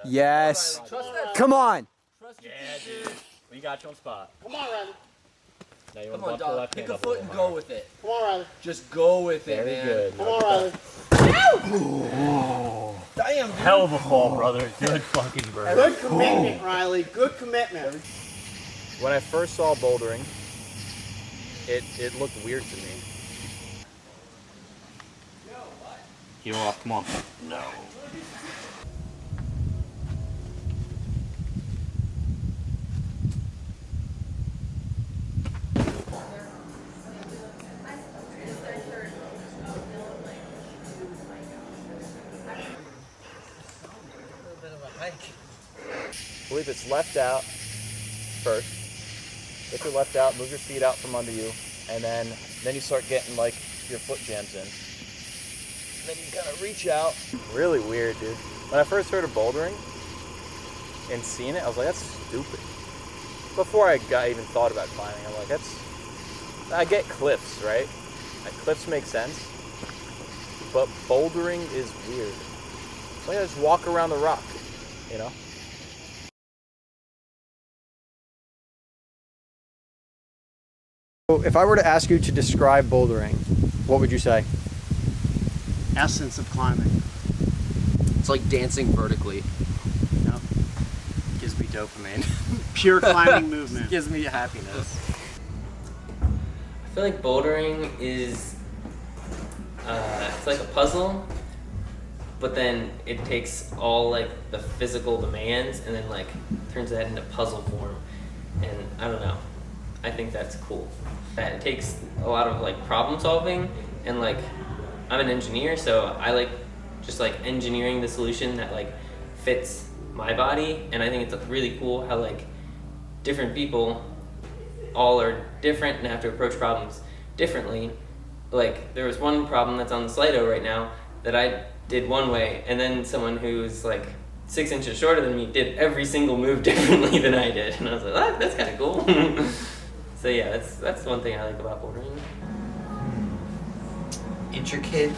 Yes. Come on. Yeah, dude. We got you on spot. Come on, Riley. Now you Come want on, to bump the dog. left Pick hand a up foot little and more. go with it. Come on, Riley. Just go with it, Very man. good. Come on, Riley. Damn, dude. Hell of a fall, brother. Good fucking bird. Good commitment, Riley. Good commitment. When I first saw bouldering, it looked weird to me. Heel off, come on. No. I believe it's left out first. Get your left out, move your feet out from under you, and then you start getting like your foot jams in. And then you kind of reach out. Really weird, dude. When I first heard of bouldering and seeing it, I was like, that's stupid. Before I even thought about climbing, I'm like, I get cliffs, right? Like, cliffs make sense, but bouldering is weird. It's like I just walk around the rock, you know? If I were to ask you to describe bouldering, what would you say? Essence of climbing. It's like dancing vertically. Yep. Gives me dopamine. Pure climbing movement. Gives me happiness. I feel like bouldering is it's like a puzzle, but then it takes all like the physical demands and then like turns that into puzzle form. And I don't know. I think that's cool. That it takes a lot of like problem solving, and like I'm an engineer, so I like just like engineering the solution that like fits my body. And I think it's really cool how like different people all are different and have to approach problems differently. Like there was one problem that's on the Slido right now that I did one way, and then someone who's like 6 inches shorter than me did every single move differently than I did, and I was like, oh, that's kind of cool. So yeah, that's one thing I like about bouldering. Intricate,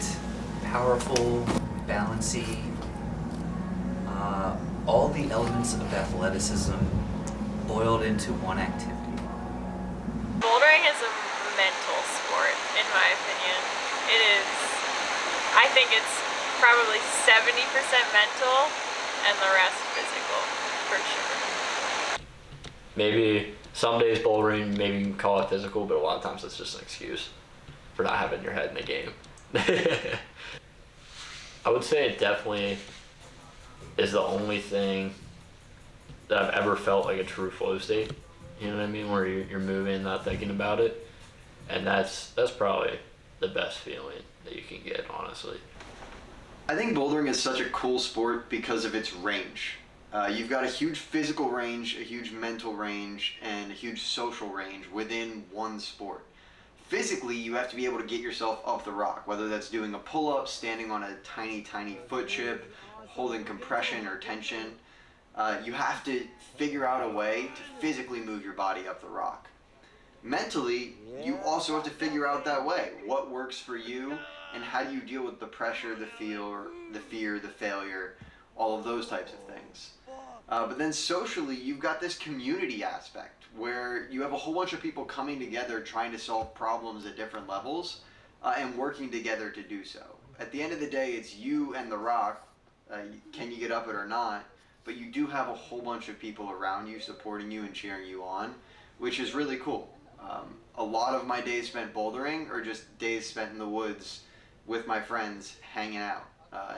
powerful, balancy, all the elements of athleticism boiled into one activity. Bouldering is a mental sport, in my opinion. It is, I think it's probably 70% mental and the rest physical, for sure. Maybe some days bouldering, maybe you can call it physical, but a lot of times it's just an excuse for not having your head in the game. I would say it definitely is the only thing that I've ever felt like a true flow state. You know what I mean? Where you're moving, not thinking about it. And that's probably the best feeling that you can get, honestly. I think bouldering is such a cool sport because of its range. You've got a huge physical range, a huge mental range, and a huge social range within one sport. Physically, you have to be able to get yourself up the rock, whether that's doing a pull-up, standing on a tiny, tiny foot chip, holding compression or tension. You have to figure out a way to physically move your body up the rock. Mentally, you also have to figure out that way. What works for you, and how do you deal with the pressure, the fear, the failure, all of those types of things. But then socially, you've got this community aspect where you have a whole bunch of people coming together trying to solve problems at different levels and working together to do so. At the end of the day, it's you and the rock. Can you get up it or not? But you do have a whole bunch of people around you supporting you and cheering you on, which is really cool. A lot of my days spent bouldering are just days spent in the woods with my friends hanging out.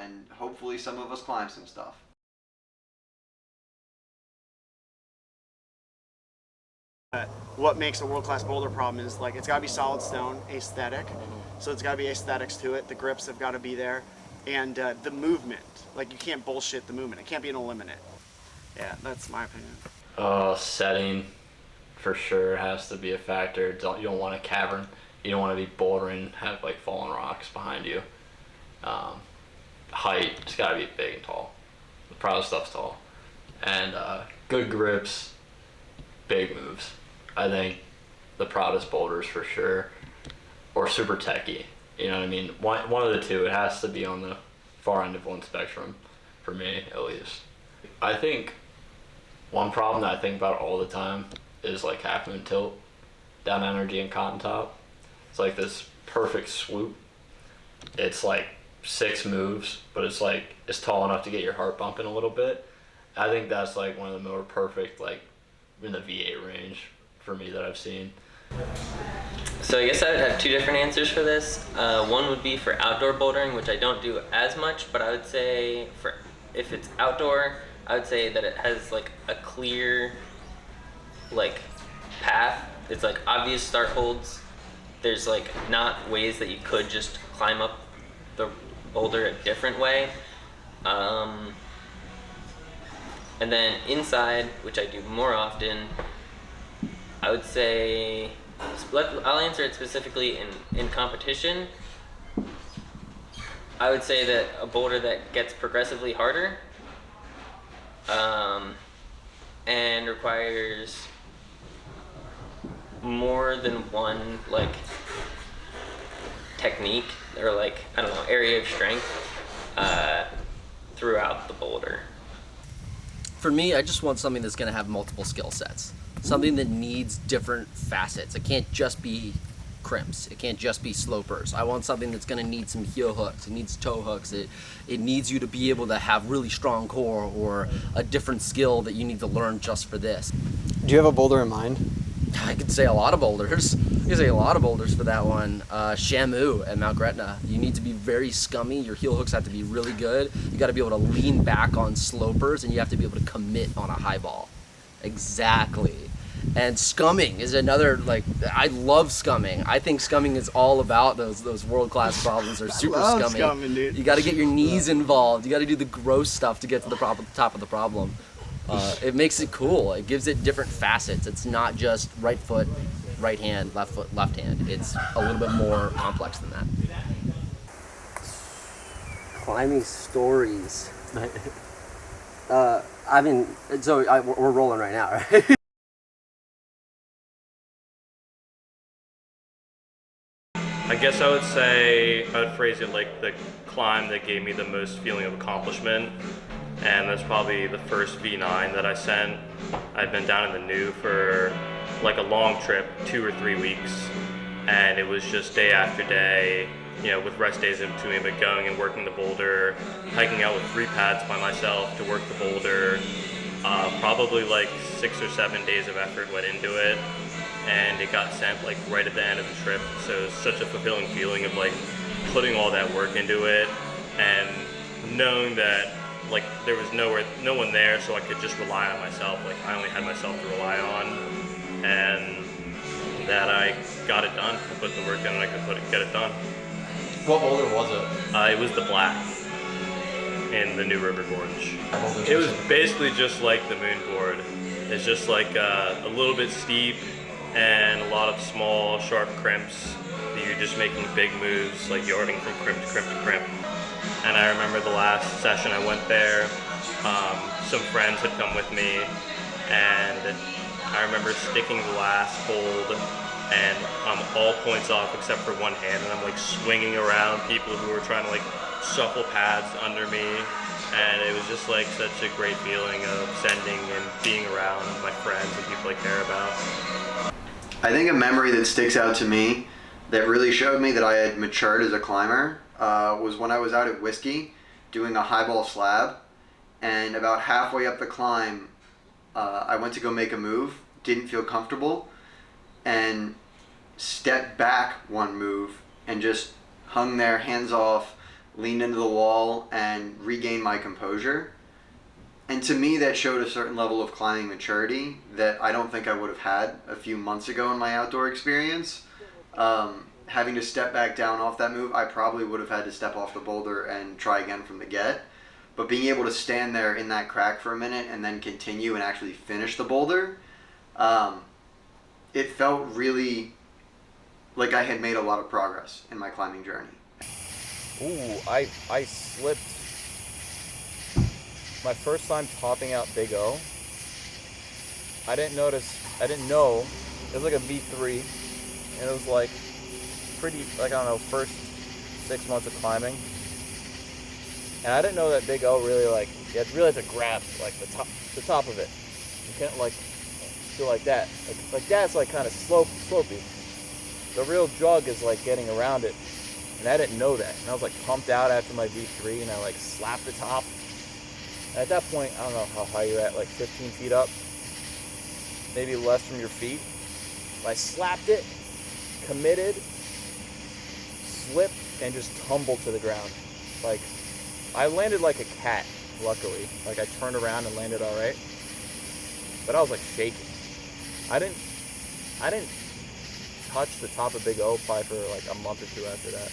And hopefully some of us climb some stuff. What makes a world-class boulder problem is like it's got to be solid stone, aesthetic. So it's got to be aesthetics to it. The grips have got to be there, and the movement. Like you can't bullshit the movement. It can't be an eliminate. Yeah, that's my opinion. Setting for sure has to be a factor. You don't want a cavern. You don't want to be bouldering, have like fallen rocks behind you. Height, it's got to be big and tall. The proud stuff's tall. And good grips, big moves. I think the proudest boulders for sure, or super techie. You know what I mean? One of the two. It has to be on the far end of one spectrum, for me at least. I think one problem that I think about all the time is like half moon tilt, down energy and cotton top. It's like this perfect swoop. It's like 6 moves, but it's tall enough to get your heart bumping a little bit. I think that's like one of the more perfect, like in the V8 range for me that I've seen. So I guess I would have 2 different answers for this. One would be for outdoor bouldering, which I don't do as much, but I would say if it's outdoor, I would say that it has like a clear like path. It's like obvious start holds. There's like not ways that you could just climb up the boulder a different way. And then inside, which I do more often, I would say, I'll answer it specifically in competition. I would say that a boulder that gets progressively harder and requires more than one like technique or like, I don't know, area of strength throughout the boulder. For me, I just want something that's going to have multiple skill sets. Something that needs different facets. It can't just be crimps. It can't just be slopers. I want something that's going to need some heel hooks. It needs toe hooks. It needs you to be able to have really strong core or a different skill that you need to learn just for this. Do you have a boulder in mind? I could say a lot of boulders. I could say a lot of boulders for that one. Shamu at Mount Gretna. You need to be very scummy. Your heel hooks have to be really good. You got to be able to lean back on slopers, and you have to be able to commit on a high ball. Exactly. And scumming is another, like, I love scumming. I think scumming is all about those world-class problems or super scumming. Dude. You got to get your knees involved. You got to do the gross stuff to get to the top of the problem. It makes it cool. It gives it different facets. It's not just right foot, right hand, left foot, left hand. It's a little bit more complex than that. Climbing stories. I mean, we're rolling right now, right? I guess I would say, I would phrase it like the climb that gave me the most feeling of accomplishment. And that's probably the first V9 that I sent. I'd been down in the New for like a long trip, 2 or 3 weeks. And it was just day after day, you know, with rest days in between, but going and working the boulder, hiking out with 3 pads by myself to work the boulder. Probably like 6 or 7 days of effort went into it. And it got sent like right at the end of the trip. So it was such a fulfilling feeling of like putting all that work into it and knowing that like there was no one there, so I could just rely on myself. Like I only had myself to rely on, and that I got it done. I put the work in and I could get it done. What boulder was it? It was the Black in the New River Gorge. It was basically just like the Moon board. It's just like a little bit steep and a lot of small, sharp crimps. You're just making big moves, like yarding from crimp to crimp to crimp. And I remember the last session I went there, some friends had come with me, and I remember sticking the last hold, and I'm all points off except for one hand, and I'm like swinging around people who were trying to like shuffle pads under me, and it was just like such a great feeling of sending and being around my friends and people I care about. I think a memory that sticks out to me that really showed me that I had matured as a climber was when I was out at Whiskey doing a highball slab, and about halfway up the climb I went to go make a move, didn't feel comfortable, and stepped back one move and just hung there, hands off, leaned into the wall and regained my composure. And to me that showed a certain level of climbing maturity that I don't think I would have had a few months ago in my outdoor experience. Having to step back down off that move, I probably would have had to step off the boulder and try again from the get. But being able to stand there in that crack for a minute and then continue and actually finish the boulder, it felt really like I had made a lot of progress in my climbing journey. Ooh, I slipped my first time topping out Big O. I didn't know, it was like a V3, and it was like pretty, like I don't know, first 6 months of climbing. And I didn't know that Big O really like, you really have to grab like the top of it. You can't like go like that. Like that's like kind of slopey. The real jug is like getting around it. And I didn't know that. And I was like pumped out after my V3 and I like slapped the top. And at that point, I don't know how high you're at, like 15 feet up, maybe less from your feet. I slapped it, committed, slipped, and just tumbled to the ground. Like, I landed like a cat, luckily. Like, I turned around and landed all right. But I was like shaking. I didn't touch the top of Big O probably for like a month or two after that.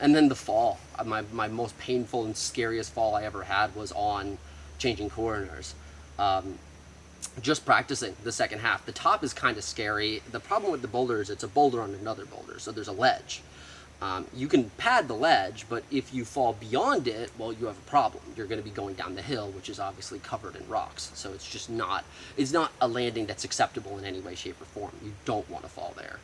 And then the fall. My most painful and scariest fall I ever had was on changing corners. Just practicing the second half. The top is kind of scary. The problem with the boulder is it's a boulder on another boulder, so there's a ledge. You can pad the ledge, but if you fall beyond it, well, you have a problem. You're going to be going down the hill, which is obviously covered in rocks. So it's just not a landing that's acceptable in any way, shape, or form. You don't want to fall there.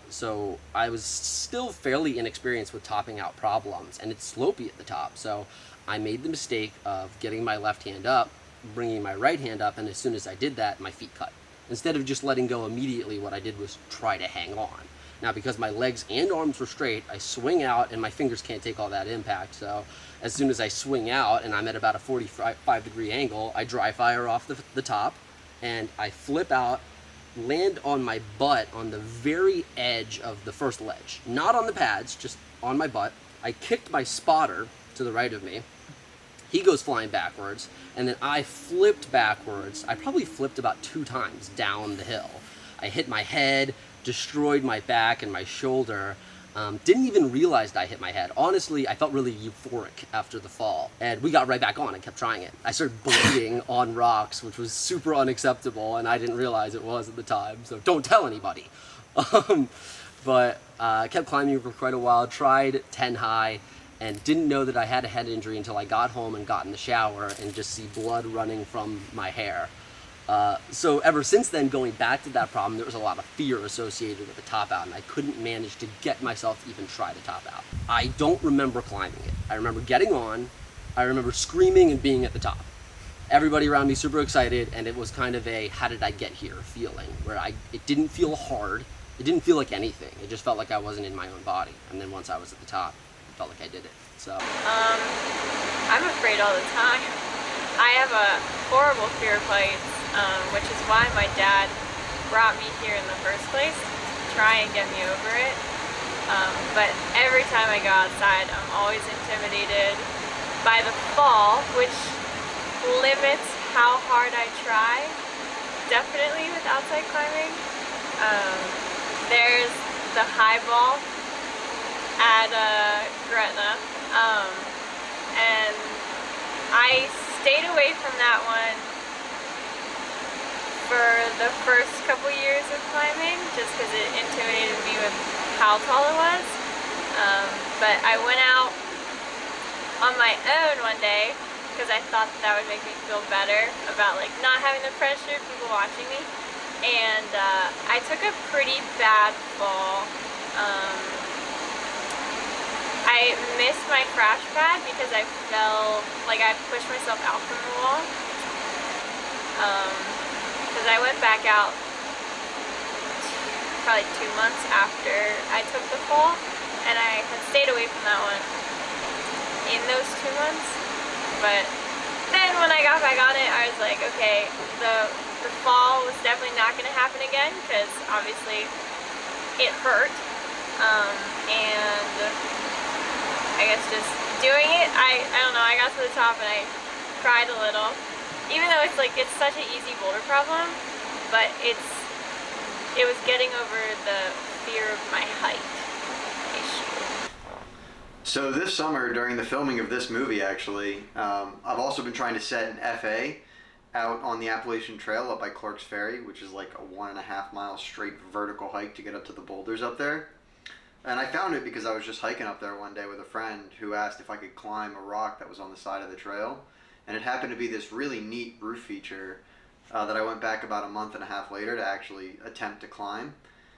So I was still fairly inexperienced with topping out problems, and it's slopey at the top. So I made the mistake of getting my left hand up, bringing my right hand up, and as soon as I did that, my feet cut. Instead of just letting go immediately, what I did was try to hang on. Now, because my legs and arms were straight, I swing out, and my fingers can't take all that impact. So as soon as I swing out, and I'm at about a 45-degree angle, I dry fire off the top, and I flip out, land on my butt on the very edge of the first ledge. Not on the pads, just on my butt. I kicked my spotter to the right of me. He goes flying backwards, and then I flipped backwards. I probably flipped about 2 times down the hill. I hit my head, destroyed my back and my shoulder. Didn't even realize I hit my head. Honestly, I felt really euphoric after the fall. And we got right back on. I kept trying it. I started bleeding on rocks, which was super unacceptable, and I didn't realize it was at the time. So don't tell anybody. But I kept climbing for quite a while, tried 10 high, and didn't know that I had a head injury until I got home and got in the shower and just see blood running from my hair. So ever since then, going back to that problem, there was a lot of fear associated with the top out, and I couldn't manage to get myself to even try the top out. I don't remember climbing it. I remember getting on, I remember screaming and being at the top. Everybody around me super excited, and it was kind of a how did I get here feeling, where it didn't feel hard, it didn't feel like anything, it just felt like I wasn't in my own body. And then once I was at the top, it felt like I did it. So I'm afraid all the time. I have a horrible fear of heights, which is why my dad brought me here in the first place, to try and get me over it. But every time I go outside, I'm always intimidated by the fall, which limits how hard I try, definitely with outside climbing. There's the high ball at Gretna, and I stayed away from that one for the first couple years of climbing, just because it intimidated me with how tall it was. But I went out on my own one day because I thought that would make me feel better about like not having the pressure of people watching me. And I took a pretty bad fall. I missed my crash pad because I fell, like I pushed myself out from the wall. Because I went back out probably 2 months after I took the fall, and I had stayed away from that one in those 2 months. But then when I got back on it, I was like, okay, the fall was definitely not going to happen again, because obviously it hurt. And I guess just doing it, I don't know, I got to the top and I cried a little. Even though it's like, it's such an easy boulder problem, but it was getting over the fear of my height issue. So this summer, during the filming of this movie actually, I've also been trying to set an FA out on the Appalachian Trail up by Clark's Ferry, which is like a 1.5 mile straight vertical hike to get up to the boulders up there. And I found it because I was just hiking up there one day with a friend who asked if I could climb a rock that was on the side of the trail. And it happened to be this really neat roof feature that I went back about a month and a half later to actually attempt to climb.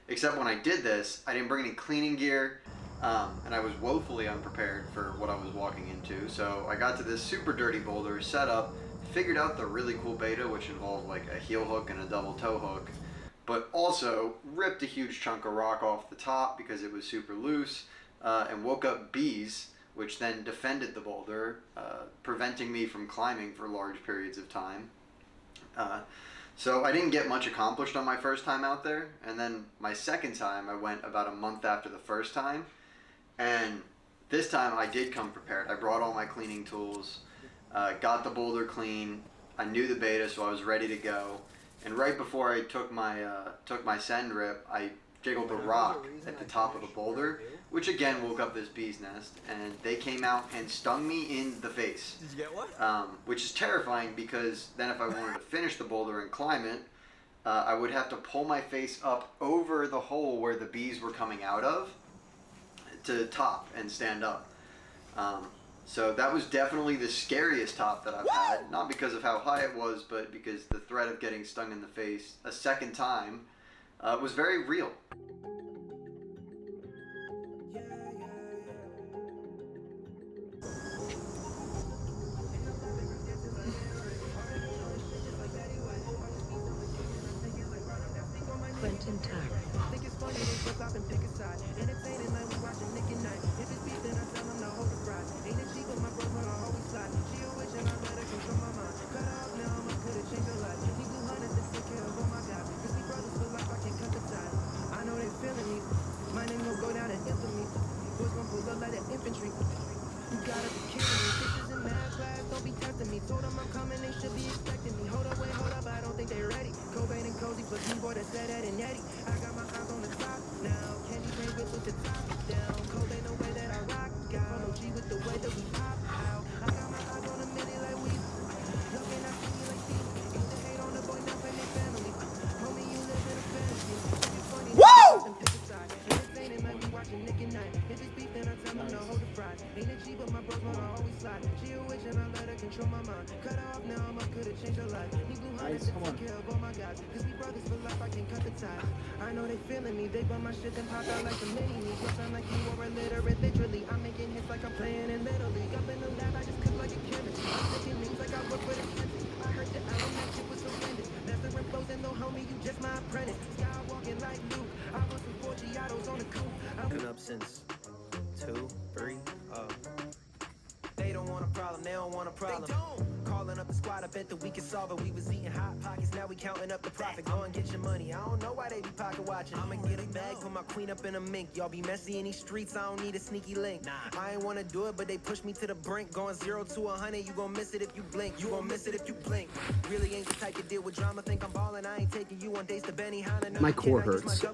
Except when I did this, I didn't bring any cleaning gear. And I was woefully unprepared for what I was walking into. So I got to this super dirty boulder, set up, figured out the really cool beta, which involved like a heel hook and a double toe hook, but also ripped a huge chunk of rock off the top because it was super loose, and woke up bees, which then defended the boulder, preventing me from climbing for large periods of time. So I didn't get much accomplished on my first time out there, and then my second time I went about a month after the first time, and this time I did come prepared. I brought all my cleaning tools, got the boulder clean, I knew the beta, so I was ready to go, and right before I took my send rip, I jiggled a rock at the top of the boulder, which again woke up this bee's nest, and they came out and stung me in the face. Did you get one? Which is terrifying because then if I wanted to finish the boulder and climb it, I would have to pull my face up over the hole where the bees were coming out of to top and stand up. So that was definitely the scariest top that I've had, not because of how high it was, but because the threat of getting stung in the face a second time was very real. Quentin Tarrant. Think it's funny they flip flop and pick a side. Entertaining like we watching Nick and Night. If it's beef, then I tell them to hold the fries. Ain't it cheap, but my bros wanna always slide. She a witch and I let her control my mind. Cut her off now, I'ma could've changed her life. Need blue hunters to take care of all my guys. Cause we brothers for life, I can't cut the ties. I know they feeling me. My name gon' go down in infamy. Boys gon' pull up like that infantry. You gotta be kidding me. Bitches in math class, don't be testing me. Told them I'm coming, they should be expecting me. Hold up, wait, hold up, I don't think they ready. Cobain and Cozy plus me, boy, that said that and Yeti. I got my eyes on the top now. Candy paint whip with the top down. Cobain the way that I rock out. OG with the way that we pop out. I got my eyes on a minute like we. Looking at me like Steve. Used to hate on the boy, now play their family. Homie, you live in a fantasy. It's funny, woo! Pick a side. Entertaining like we watching Nick and Night. If it's beef, then I tell them to hold the fries. Ain't it cheap, but my bros wanna always slide. She a witch and I let her control my mind. Cut her off now, I'ma could've changed her life. Need blue hunters to take care of all my guys. Cause we brothers for life, I can't cut the ties. I know they feeling me, they bump my shit and pop out like some mini-me. Plus I'm like you or illiterate, literally. I'm making hits like I'm playing in Little League. Up in the lab, I just cook like a chemist. I'm taking names like I work with a chemist. I heard the album, that shit was horrendous. Mastering flows and no homie, you just my apprentice. Skywalking like Luke, I want some Forgiatos on the coupe. I've been up since 2, 3, They don't want a problem, they don't want a problem. Calling up the squad, I bet that we can solve it. We was eating hot pockets, now we counting up the profit. Go and get your money, I don't know why they be pocket watching. I'ma get a bag, put my queen up in a mink. Y'all be messy in these streets, I don't need a sneaky link. I ain't wanna do it, but they push me to the brink. Going 0 to 100, you gon' miss it if you blink. You gon' miss it if you blink. Really ain't the type to deal with drama, think I'm ballin'. I ain't taking you on dates to Benihana. No, My core hurts.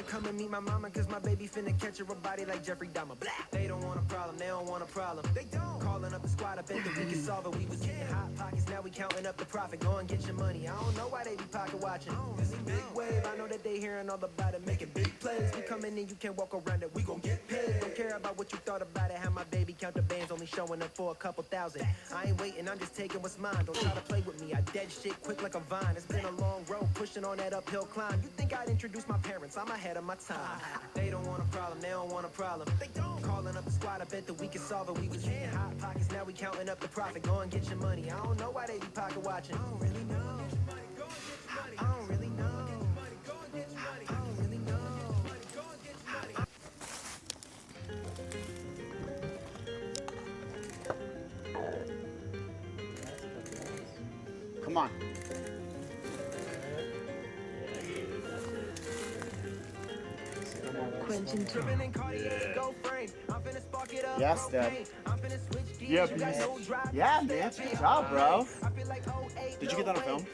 Come and meet my mama, cause my baby finna catch her a body like Jeffrey Dahmer. Blah. They don't want a problem, they don't want a problem. They don't. Calling up the squad, I bet that we can solve it. We was getting hot pockets, now we counting up the profit. Go and get your money, I don't know why they be pocket watching. This is big wave, I know that they hearing all about it, making big plays. We coming in, you can't walk around it, we gon' get paid. Don't care about what you thought about it, have my baby count the bands, only showing up for a couple thousand. I ain't waiting, I'm just taking what's mine. Don't try to play with me, I dead shit quick like a vine. It's been a long road, pushing on that uphill climb. You think I'd introduce my parents, I'm ahead of my time. They don't want a problem, they don't want a problem. They don't. Calling up the squad, I bet that we can solve it. We was getting hot pockets, now we counting up the profit. Go and get your money, I don't know why they be pocket watching. I don't really know. I don't really know. I don't really know. Come on. Quentin Tarrant. Yes, Dad. Yeah, beast. Yeah, man. Good job, bro. Did you get that on film?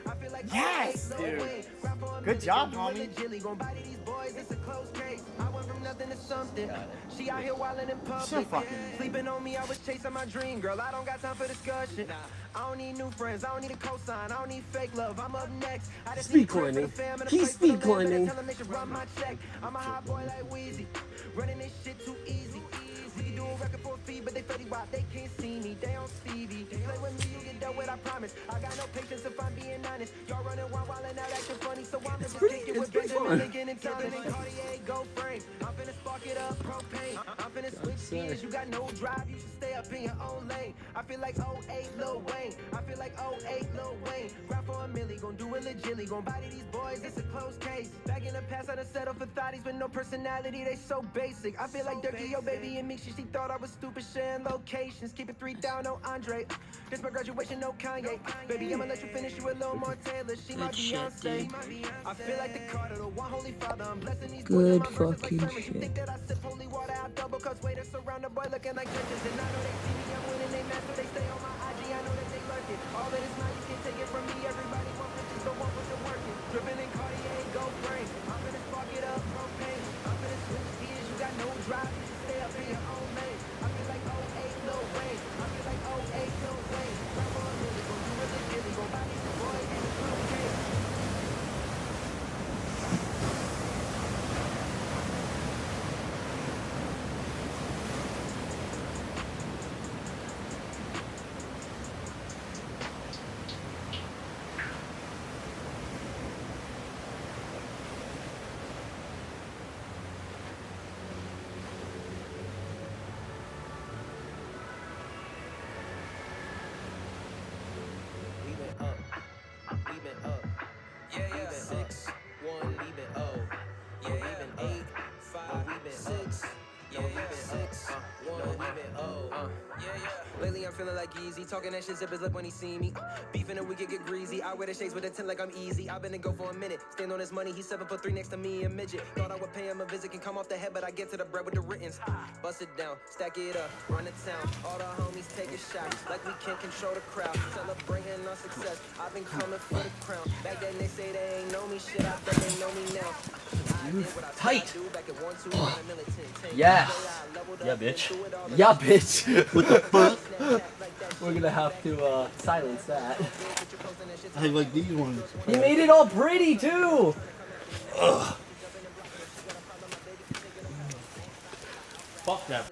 Yes, dude. Good job, homie. She out here wildin' in public. So fucking. Sleeping on me, I was chasing my dream, girl. I don't got time for discussion. I don't need new friends, I don't need a cosign, I don't need fake love. I'm up next. I just Speed climbing. He's speed climbing. Tell them they should run my check. I'm a hot boy like Weezy. Running this shit too easy. We can do a record for a fee, but they fetty wop, they can't see me. They on Stevie. Play with me, you get dealt with. I promise. I got no patience if I'm being honest. Y'all running wild and out acting funny, so I'ma just pretty- kick it it's with pretty Benjamin fun. Lincoln and Thomas. Cartier, go frame. I'm finna spark it up, propane. I'm finna switch gears. You got no drive, you should stay up in your own lane. I feel like 08 Lil Wayne. I feel like 08 Lil Wayne. Grab for a milli, gon' do it legitly. Gon' body these boys, it's a close case. Back in the past, I done settled for thotties with no personality, they so basic. I feel like Dirty, yo baby, and me, she thought I was stupid, sharing locations. Keep it 3 down, no Andre. This my graduation, no Kanye. Baby, I'ma let you finish you a little more Taylor. She my Good shit, Beyonce. dude. I feel like the Carter, the one holy father. I'm blessing these boys Good with my verses like fucking sermons. You shit. think that I sip holy water out double cups? Waiters surround the boy looking like judges. And I know they see me, I'm winning, they mad, so they stay on my IG. I know that they lurking. All of this now, you can't take it from me. Everybody want pictures, but want what you're working. Dripping in Cartier, go frame. I'm finna spark it up, propane. I'm finna switch gears, you got no drive, you should stay up in your own lane. I feel like 08 Lil Wayne. I feel like 08 Lil Wayne. Grab for a minute, gon' do it legitly. Gon' buy these boys, it's a close case. We been up, we been up. Yeah, yeah. 6, 1, we been yeah, we been 8, 5, we been 6. Yeah, we been 6, 1, we been yeah, yeah. Lately I'm feeling like Yeezy, talking that shit, zip his lip when he see me. Beefing and we can get greasy. I wear the shades with a 10 like I'm easy. I've been in go for a minute. Stand on his money, he's 7'3" next to me, a midget. Thought I would pay him a visit, can come off the head, but I get to the bread with the writtens. Bust it down, stack it up, run the town. All the homies take a shot, like we can't control the crowd. Celebrating our success, I've been coming for the crown. Back then they say they ain't know me, shit, I bet they know me now. Tight. Yeah. Yeah, bitch. Yeah, bitch. What the fuck? We're gonna have to silence that. I like these ones. He made it all pretty too. Fuck that.